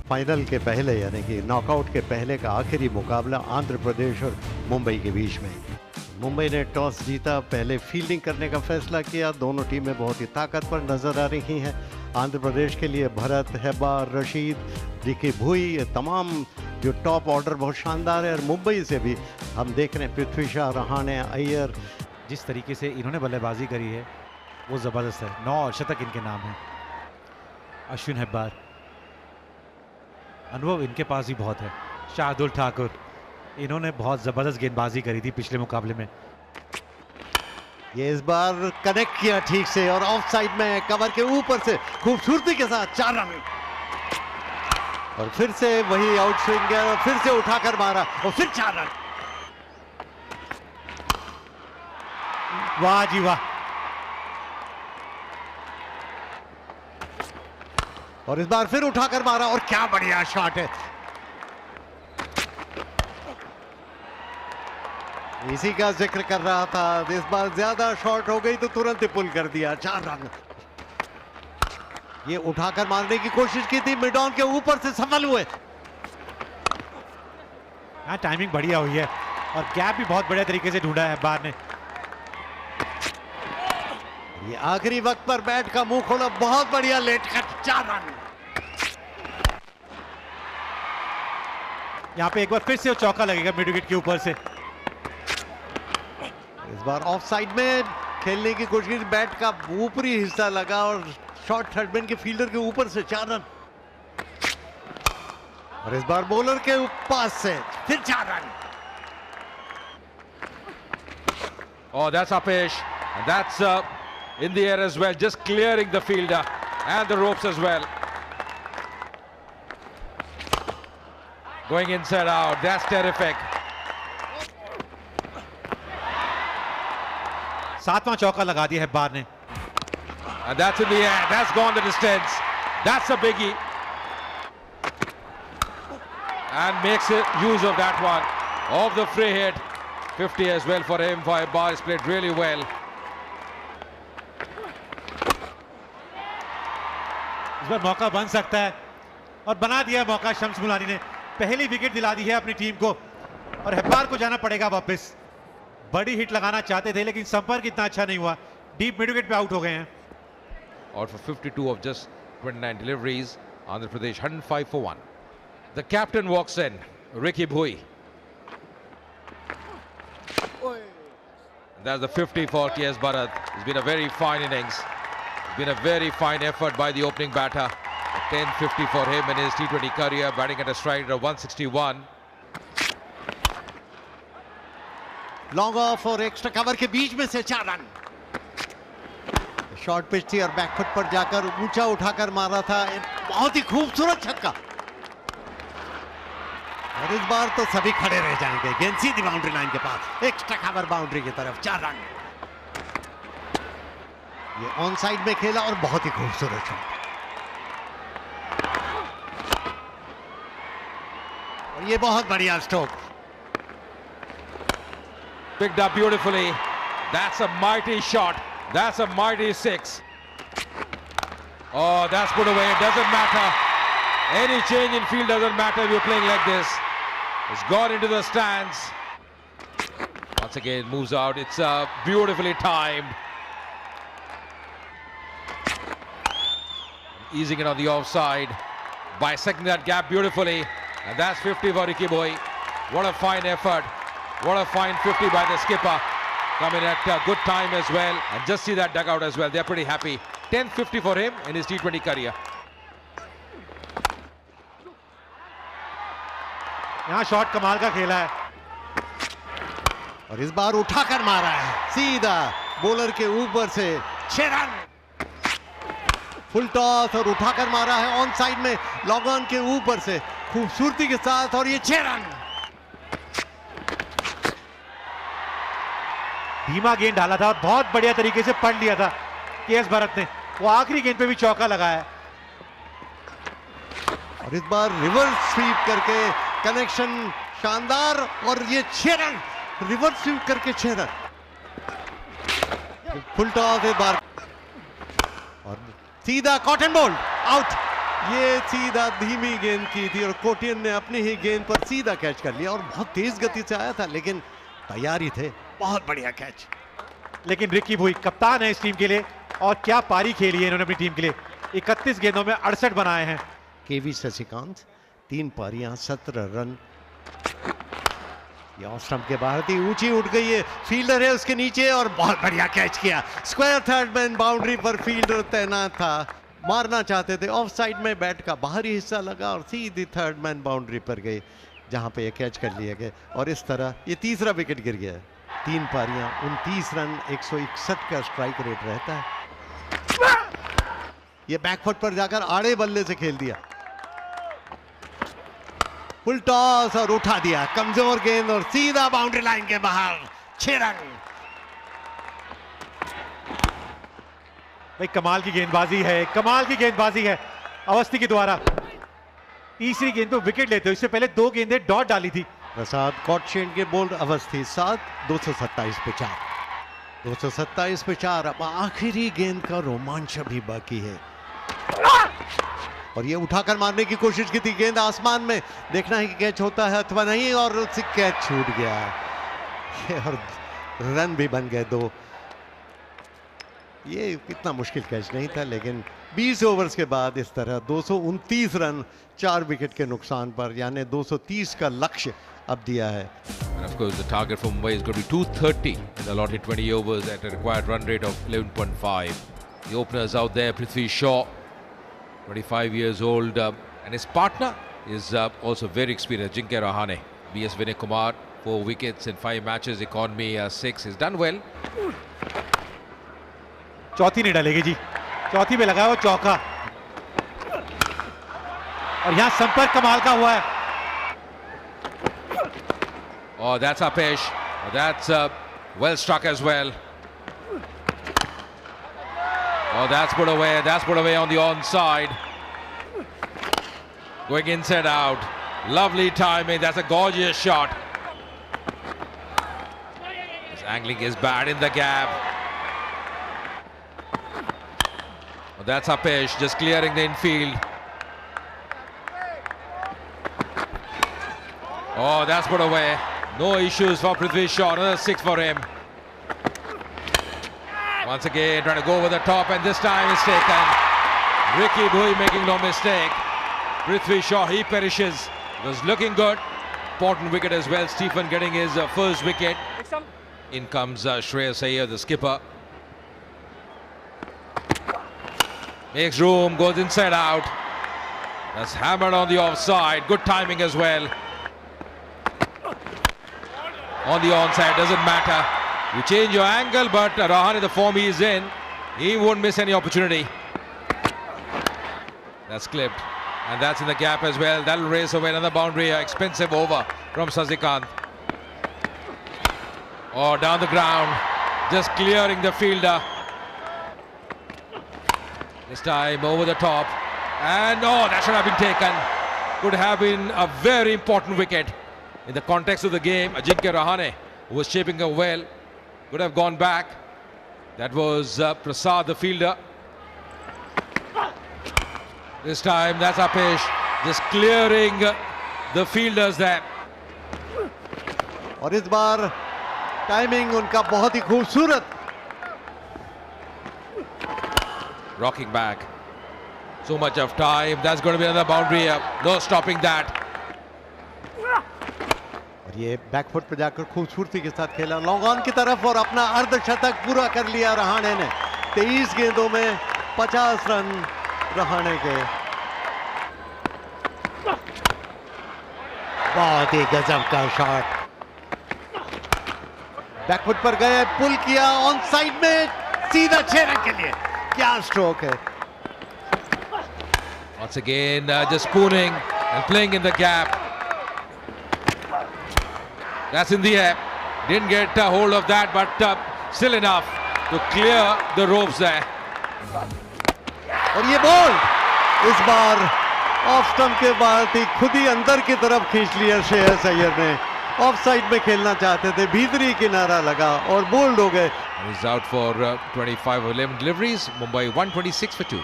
Final के पहले यानी कि नॉकआउट के पहले का आखिरी मुकाबला आंध्र प्रदेश और मुंबई के बीच में। मुंबई ने टॉस जीता, पहले फील्डिंग करने का फैसला किया। दोनों टीमें बहुत ही ताकतवर नजर आ रही हैं। आंध्र प्रदेश के लिए भरत, हेब्बार, रशीद, रिकी भुई, ये तमाम जो टॉप ऑर्डर बहुत शानदार है। और मुंबई से भी हम देख रहे हैं पृथ्वी शा, रहाणे, अय्यर, जिस तरीके से इन्होंने बल्लेबाजी करी है वो ज़बरदस्त है। 9 शतक इनके नाम हैं। अश्विन हेब्बार, अनुभव इनके पास भी बहुत है। शार्दुल ठाकुर, इन्होंने बहुत ज़बरदस्त गेंदबाजी करी थी पिछले मुकाबले में। ये इस बार कनेक्ट किया ठीक से और ऑफ साइड में कवर के ऊपर से खूबसूरती के साथ 4 रन। और फिर से वही आउट स्विंग है और फिर से उठाकर मारा और फिर 4 रन। वाह जी वाह। और इस बार फिर उठाकर मारा और क्या बढ़िया शॉट है। इसी का जिक्र कर रहा था, इस बार ज्यादा शॉट हो गई तो तुरंत ही पुल कर दिया। 4 रन। ये उठाकर मारने की कोशिश की थी, मिड ऑन के ऊपर से सफल हुए। हाँ, टाइमिंग बढ़िया हुई है और गैप भी बहुत बढ़िया तरीके से ढूंढा है हेब्बार ने। ये आखिरी वक्त पर बैट का मुंह खोला, बहुत बढ़िया लेट कट। 4 रन। यहाँ पे एक बार फिर से चौका लगेगा मिड विकेट के ऊपर से। इस बार ऑफ साइड में खेलने की कोशिश, बैट का ऊपरी हिस्सा लगा और शॉट थर्डमैन के फील्डर के ऊपर से 4 रन। और इस बार बॉलर के पास से फिर 4 run. Oh, that's Apesh. And that's in the air as well, just clearing the fielder and the ropes as well. Going inside out, that's terrific. 7वां चौका लगा दिया हेब्बार ने। And that's in the air, that's gone the distance. That's a biggie. And makes use of that one, of the free hit. 50 as well for him. Bar has played really well. इस बार मौका बन सकता है और बना दिया मौका। शम्स मुलानी ने पहली विकेट दिला दी है अपनी टीम को और हेब्बार को जाना पड़ेगा वापस। बड़ी हिट लगाना चाहते थे लेकिन संपर्क इतना अच्छा नहीं हुआ। डीप मिड विकेट पे आउट हो गए हैं। Out for 52 of just 29 deliveries. Andhra Pradesh 105 for 1. The captain walks in, Ricky Bhui. And that's the 50 for K.S. Bharat. It's been a very fine innings. It's been a very fine effort by the opening batter. 10-50 for him in his T20 career, batting at a strike rate of 161. Long off और extra cover के बीच में से 4 run. Short pitch थी और back foot पर जाकर ऊंचा उठाकर मारा था। बहुत ही खूबसूरत छक्का। और इस बार तो सभी खड़े रह जाएंगे। गेंद सीधी बाउंड्री लाइन के पास, एक्स्ट्रा कवर बाउंड्री की तरफ। 4 रन। ये ऑन साइड में खेला और बहुत ही खूबसूरत शॉट। और ये बहुत बढ़िया stroke. Picked up beautifully. That's a mighty shot. That's a mighty 6. Oh, that's put away. It doesn't matter. Any change in field doesn't matter if you're playing like this. It's gone into the stands. Once again, moves out. It's beautifully timed. Easing it on the offside. Bisecting that gap beautifully. And that's 50 for Ricky Bhui. What a fine effort. What a fine 50 by the skipper. Coming at a good time as well. And just see that dugout as well. They're pretty happy. 10-50 for him in his T20 career. यहाँ shot कमाल का खेला है और इस बार उठाकर मारा है सीधा बॉलर के ऊपर से। 6 रन। फुल टॉस और उठाकर मारा है ऑन साइड में लॉन्ग ऑन के ऊपर से खूबसूरती के साथ और ये 6 रन। धीमा गेंद डाला था और बहुत बढ़िया तरीके से पढ़ लिया था के.एस. भरत ने। वो आखिरी गेंद पे भी चौका लगाया। और इस बार रिवर्स स्वीप करके कनेक्शन शानदार और ये 6 रन। रिवर्स स्वीप करके 6 रन। फुल टॉस एक बार और सीधा कॉटन बॉल आउट। ये सीधा धीमी गेंद की थी और कोटियन ने अपनी ही गेंद पर सीधा कैच कर लिया और बहुत तेज गति से आया था, लेकिन तैयारी थे। बहुत बढ़िया कैच। लेकिन रिकी भुई कप्तान है इस टीम के लिए और क्या पारी खेली है इन्होंने अपनी टीम के लिए। 31 गेंदों में 68 बनाए हैं। केवी शशिकांत 3 पारियां 17 रन। ये ऑफ स्टंप के बाहर थी, ऊंची उठ गई है, फील्डर है उसके नीचे और बहुत बढ़िया कैच किया। स्क्वायर थर्ड मैन बाउंड्री पर फील्डर तैनात था, मारना चाहते थे, ऑफ साइड में बैट का बाहरी हिस्सा लगा और सीधी थर्ड मैन बाउंड्री पर गए, जहां पे ये कैच कर लिया गया और इस तरह ये तीसरा विकेट गिर गया। 3 पारियां 29 रन 161 का स्ट्राइक रेट रहता है। ये बैकफुट पर जाकर आड़े बल्ले से खेल दिया, फुल टॉस और उठा दिया, कमजोर गेंद और सीधा बाउंड्री लाइन के बाहर। 6 रन। भाई कमाल की गेंदबाजी है, कमाल की गेंदबाजी है अवस्थी के द्वारा। तीसरी गेंद पे विकेट लेते हुए इससे पहले 2 गेंदें डॉट डाली थी। प्रसाद कॉटशेन के बोल्ड अवस्थी 7, 227 पे 4, 227 पे 4। अब आखिरी गेंद का रोमांच अभी बाकी है और ये उठाकर मारने की कोशिश की थी, गेंद आसमान में, देखना है कि कैच होता है अथवा नहीं और उससे कैच छूट गया और रन भी बन गए 2। ये इतना मुश्किल कैच नहीं था, लेकिन 20 ओवर्स के बाद इस तरह 229 रन 4 विकेट के नुकसान पर, यानी 230 का लक्ष्य अब दिया है। And of course, the target for Mumbai is going to be 230 in the allotted 20 overs at a required run rate of 11.5. The openers out there, Prithvi Shaw, 25 years old, and his partner is also very experienced, Ajinkya Rahane. B.S. Vinay Kumar, 4 wickets in 5 matches, economy 6. He's done well. चौथी नहीं डालेगी जी, चौथी में लगा वो चौका और यहां संपर्क कमाल का हुआ है। Oh, that's Apesh. That's well struck as well. Oh, that's put away. That's put away on the onside. Going inside out. Lovely timing. That's a gorgeous shot. His angling is bad in the gap. Oh, that's Apesh just clearing the infield. Oh, that's put away. No issues for Prithvi Shaw. Another 6 for him. Once again trying to go over the top, and this time it's taken. Ricky Bhui making no mistake. Prithvi Shaw, he perishes. It was looking good. Important wicket as well. Stephen getting his first wicket. In comes Shreyas Iyer, the skipper. Makes room, goes inside out. That's hammered on the offside. Good timing as well. On the onside, doesn't matter. You change your angle, but Rahane, the form he is in, he won't miss any opportunity. That's clipped, and that's in the gap as well. That'll race away another boundary. Expensive over from Sazikant. Oh, down the ground, just clearing the fielder. This time over the top, and oh, that should have been taken. Could have been a very important wicket. In the context of the game, Ajinkya Rahane, who was shaping up well, could have gone back. That was Prasad, the fielder. This time, that's Apesh, just clearing the fielders there. और इस बार timing उनका बहुत ही खूबसूरत। Rocking back. So much of time. That's going to be another boundary. No stopping that. और ये back foot पे जाकर खूबसूरती के साथ खेला लॉन्ग ऑन की तरफ और अपना अर्धशतक पूरा कर लिया रहाणे ने। 23 गेंदों में 50 रन रहाणे के। बहुत ही गजब का शॉट, बैकफुट पर गए, पुल किया, ऑन साइड में सीधा 6 रन के लिए। क्या स्ट्रोक है। Once again, just spooning and playing in the gap. That's in the air. Didn't get a hold of that, but still enough to clear the ropes there. और ये ball इस बार off stump के बाद ही खुद ही अंदर की तरफ खींच लिया श्रेयस अय्यर ने। ऑफ साइड में खेलना चाहते थे, भीतरी किनारा लगा और बोल्ड हो गए। He's out for 25 of 11 deliveries. Mumbai 126 for 2.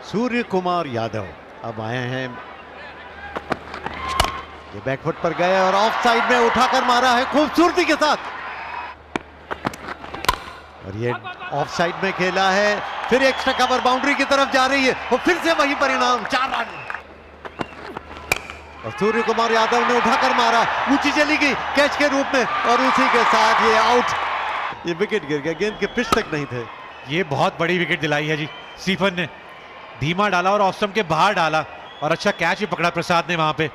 Surya Kumar Yadav अब आए हैं, ये बैकफुट पर गए और ऑफ साइड में उठाकर मारा है खूबसूरती के साथ, और ये ऑफ साइड में खेला है, फिर एक्स्ट्रा कवर बाउंड्री की तरफ जा रही है और फिर से वही परिणाम, 4 रन। और सूर्य कुमार यादव ने उठाकर मारा, ऊंची चली गई कैच के रूप में और उसी के साथ ये आउट। ये विकेट गिर गया, गेंद के पिच तक नहीं थे। ये बहुत बड़ी विकेट दिलाई है जी स्टीफन ने, धीमा डाला और ऑफ स्टंप के बाहर डाला और अच्छा कैच भी पकड़ा प्रसाद ने वहां पे।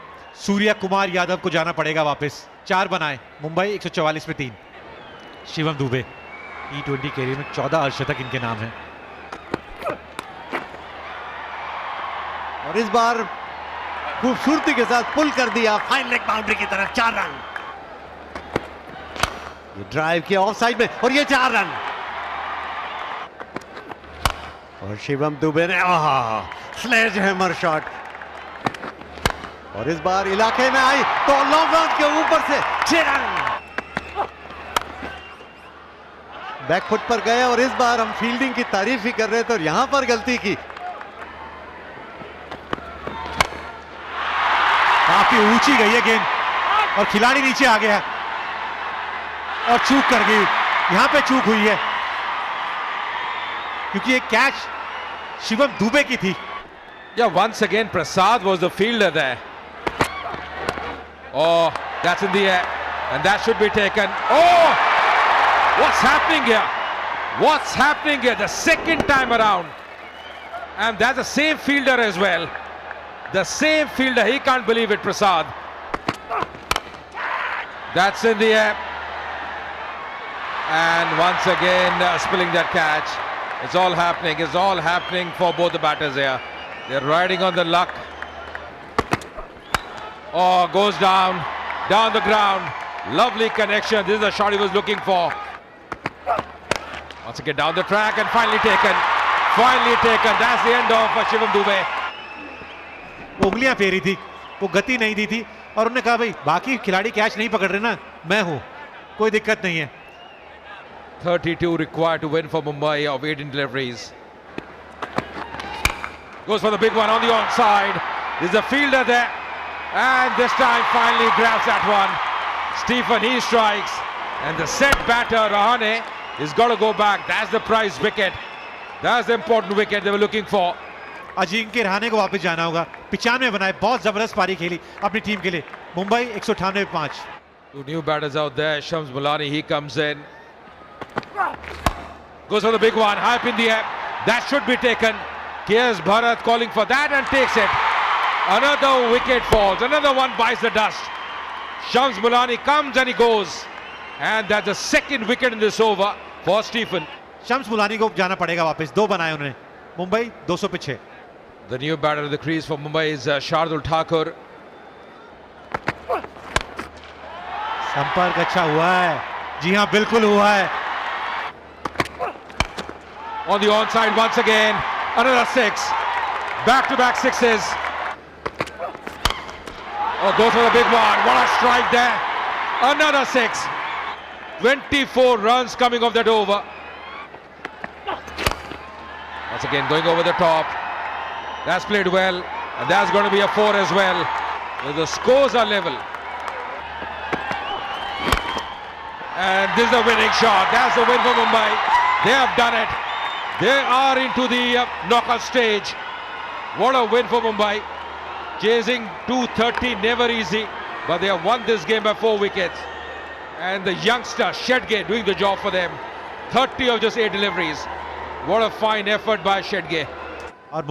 सूर्य कुमार यादव को जाना पड़ेगा वापस। 4 बनाए मुंबई 144 में 3। शिवम दुबे T20 कैरियर में 14 अर्धशतक इनके नाम है। और इस बार खूबसूरती के साथ पुल कर दिया फाइन लेग बाउंड्री की तरफ, 4 रन। ये ड्राइव किया ऑफ साइड में और ये 4 रन। और शिवम दुबे ने स्लेज हैमर शॉट, और इस बार इलाके में आई तो लॉन्ग ऑन के ऊपर से 6 रन। बैकफुट पर गए और इस बार हम फील्डिंग की तारीफ ही कर रहे थे और यहां पर गलती की। काफी ऊंची गई है गेंद और खिलाड़ी नीचे आ गया और चूक कर गई। यहां पे चूक हुई है क्योंकि ये कैच शिवम दुबे की थी। Yeah, once again Prasad was the fielder there. Oh, that's in the air and that should be taken. Oh, what's happening here? What's happening here? The second time around, and that's the same fielder as well. The same fielder, he can't believe it, Prasad. That's in the air. And once again spilling that catch. It's all happening. It's all happening for both the batters here. They're riding on the luck. Oh, goes down the ground. Lovely connection. This is the shot he was looking for. Once again down the track and finally taken. Finally taken. That's the end of Shivam Dube. उंगलियां फेरी थी, वो गति नहीं दी थी और उन्होंने कहा भाई बाकी खिलाड़ी कैच नहीं पकड़ रहे ना, मैं हूं, कोई दिक्कत नहीं है। 32 required to win for Mumbai of 18 deliveries. Goes for the big one on the onside. There's a fielder there. And this time finally grabs that one. Stephen, he strikes. And the set batter, Rahane, is got to go back. That's the prize wicket. That's the important wicket they were looking for. Ajinkya Rahane को वापस जाना होगा। 95 बनाए, बहुत जबरदस्त पारी खेली अपनी टीम के लिए। मुंबई 198 में 5। Two new batters out there. Shams Mulani, he comes in. Goes for the big one, high up in the air. That should be taken. Here's Bharat calling for that and takes it. Another wicket falls. Another one bites the dust. Shams Mulani comes and he goes. And that's the second wicket in this over for Stephen. Shams Mulani को जाना पड़ेगा वापस। 2 बनाए उन्होंने। मुंबई 200 पे 6। The new batter of the crease for Mumbai is Shardul Thakur. संपर्क अच्छा हुआ है, जी हां बिल्कुल हुआ है। On the onside once again, another 6. Back-to-back 6s. Oh, goes for the big one. What a strike there. Another 6. 24 runs coming off that over. Once again going over the top. That's played well, and that's going to be a 4 as well. The scores are level. And this is the winning shot. That's the win for Mumbai. They have done it. They are into the knockout stage. What a win for Mumbai. Chasing 230, never easy. But they have won this game by 4 wickets. And the youngster, Shedge, doing the job for them. 30 of just 8 deliveries. What a fine effort by Shedge. और